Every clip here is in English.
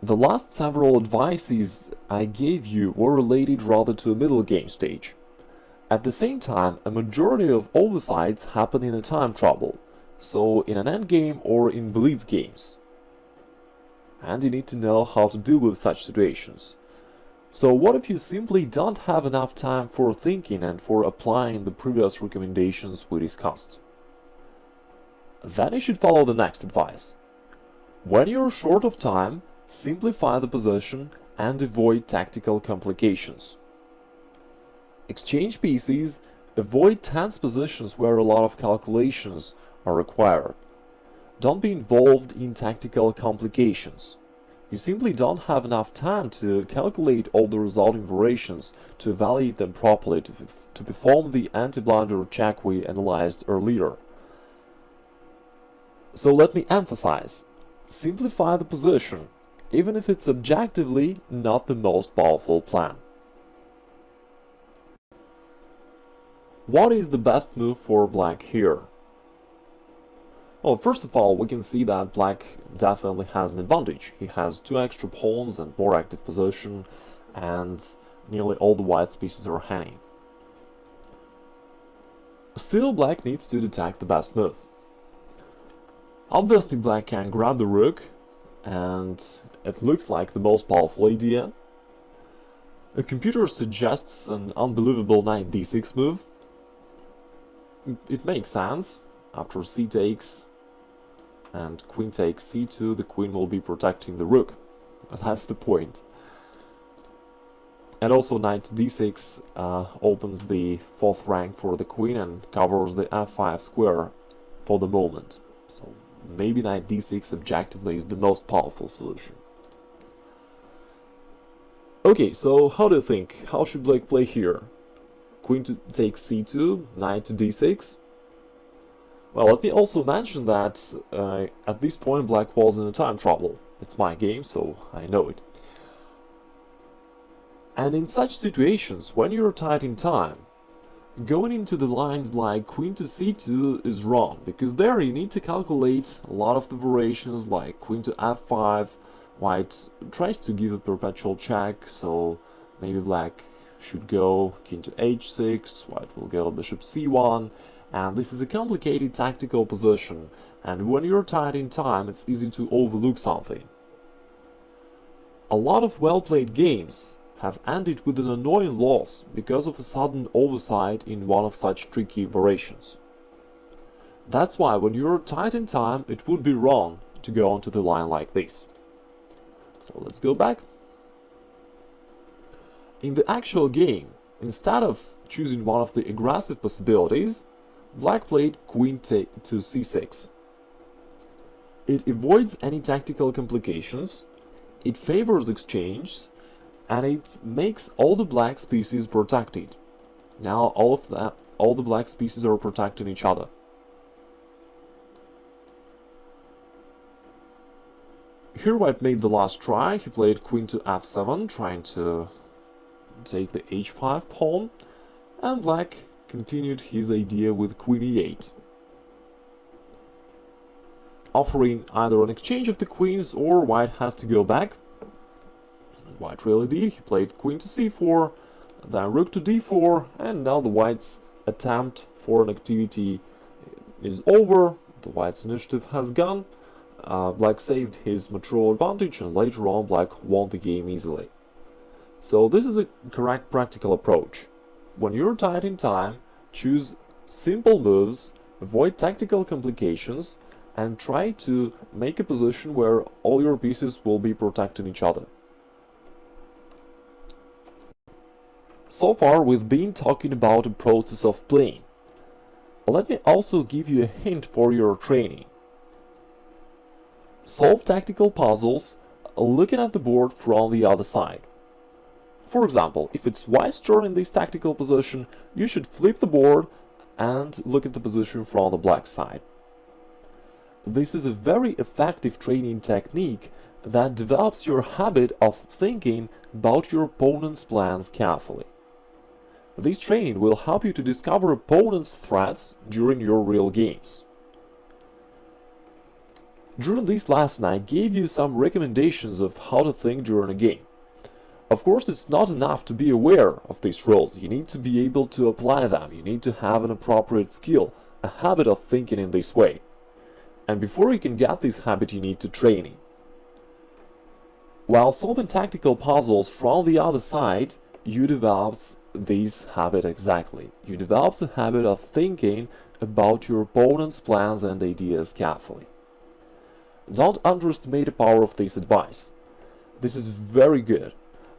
The last several advices I gave you were related rather to a middle game stage. At the same time, a majority of oversights happen in a time trouble, so in an endgame or in blitz games. And you need to know how to deal with such situations. So what if you simply don't have enough time for thinking and for applying the previous recommendations we discussed? Then you should follow the next advice. When you're short of time, simplify the position and avoid tactical complications. Exchange pieces, avoid tense positions where a lot of calculations are required. Don't be involved in tactical complications. You simply don't have enough time to calculate all the resulting variations, to evaluate them properly, to perform the anti-blunder check we analyzed earlier. So let me emphasize, simplify the position, even if it's objectively not the most powerful plan. What is the best move for black here? Well, first of all, we can see that black definitely has an advantage. He has 2 extra pawns and more active position, and nearly all the white pieces are hanging. Still, black needs to detect the best move. Obviously, black can grab the rook, and it looks like the most powerful idea. The computer suggests an unbelievable knight d6 move. It makes sense. After c takes and queen takes c2, the queen will be protecting the rook. That's the point. And also knight d6 opens the 4th rank for the queen and covers the f5 square for the moment. So maybe knight d6 objectively is the most powerful solution. Okay, so how do you think? How should black play here? Queen to take c2, knight to d6. Well, let me also mention that at this point black was in a time trouble. It's my game, so I know it. And in such situations, when you're tight in time, going into the lines like queen to c2 is wrong, because there you need to calculate a lot of the variations like queen to f5, white tries to give a perpetual check, so maybe black should go king to h6, white will go bishop c1, and this is a complicated tactical position, and when you're tight in time it's easy to overlook something. A lot of well-played games have ended with an annoying loss because of a sudden oversight in one of such tricky variations. That's why when you're tight in time it would be wrong to go onto the line like this. So let's go back. In the actual game, instead of choosing one of the aggressive possibilities, black played queen to c6. It avoids any tactical complications, it favors exchange, and it makes all the black pieces protected. Now all the black pieces are protecting each other. Here white made the last try. He played queen to f7, trying to take the h5 pawn, and black continued his idea with queen e8, offering either an exchange of the queens or white has to go back. And white really did. He played queen to c4, then rook to d4, and now the white's attempt for an activity is over. The white's initiative has gone. Black saved his material advantage, and later on black won the game easily. So this is a correct practical approach. When you're tight in time, choose simple moves, avoid tactical complications, and try to make a position where all your pieces will be protecting each other. So far we've been talking about the process of playing. Let me also give you a hint for your training. Solve tactical puzzles looking at the board from the other side. For example, if it's white's turn in this tactical position, you should flip the board and look at the position from the black side. This is a very effective training technique that develops your habit of thinking about your opponent's plans carefully. This training will help you to discover opponent's threats during your real games. During this lesson, I gave you some recommendations of how to think during a game. Of course, it's not enough to be aware of these rules. You need to be able to apply them. You need to have an appropriate skill, a habit of thinking in this way. And before you can get this habit, you need to train it. While solving tactical puzzles from the other side, you develop this habit exactly. You develop the habit of thinking about your opponent's plans and ideas carefully. Don't underestimate the power of this advice. This is very good.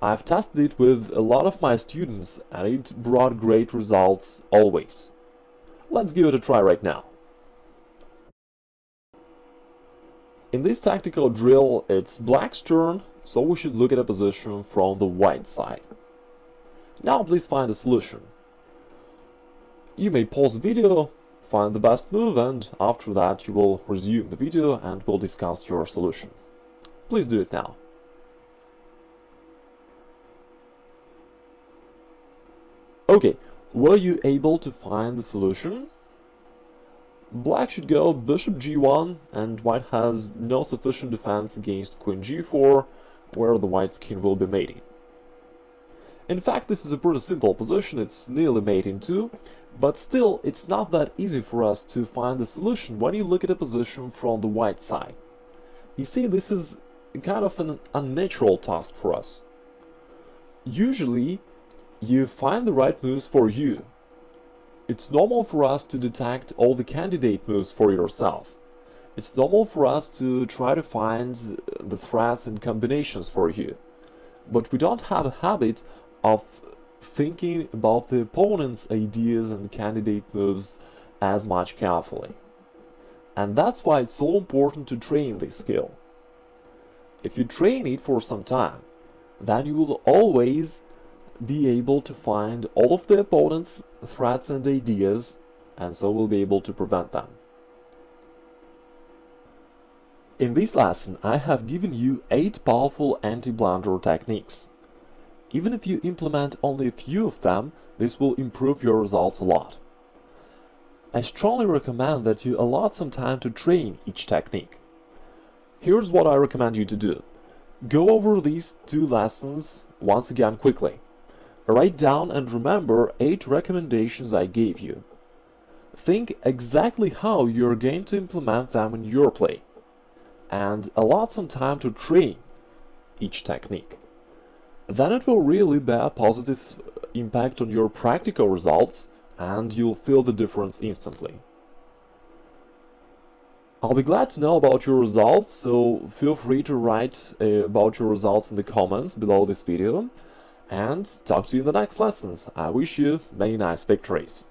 I've tested it with a lot of my students and it brought great results always. Let's give it a try right now. In this tactical drill, it's black's turn, so we should look at a position from the white side. Now please find a solution. You may pause the video, find the best move, and after that you will resume the video and we'll discuss your solution. Please do it now. Okay, were you able to find the solution? Black should go bishop g1, and white has no sufficient defense against queen g4, where the white's king will be mating. In fact, this is a pretty simple position, it's nearly mating too, but still, it's not that easy for us to find the solution when you look at a position from the white side. You see, this is kind of an unnatural task for us. Usually, you find the right moves for you. It's normal for us to detect all the candidate moves for yourself. It's normal for us to try to find the threats and combinations for you. But we don't have a habit of thinking about the opponent's ideas and candidate moves as much carefully. And that's why it's so important to train this skill. If you train it for some time, then you will always be able to find all of the opponent's threats and ideas, and so will be able to prevent them. In this lesson, I have given you 8 powerful anti-blunder techniques. Even if you implement only a few of them, this will improve your results a lot. I strongly recommend that you allot some time to train each technique. Here's what I recommend you to do. Go over these 2 lessons once again quickly. Write down and remember 8 recommendations I gave you. Think exactly how you're going to implement them in your play, and allot some time to train each technique. Then it will really bear a positive impact on your practical results, and you'll feel the difference instantly. I'll be glad to know about your results, so feel free to write about your results in the comments below this video. And talk to you in the next lessons. I wish you many nice victories.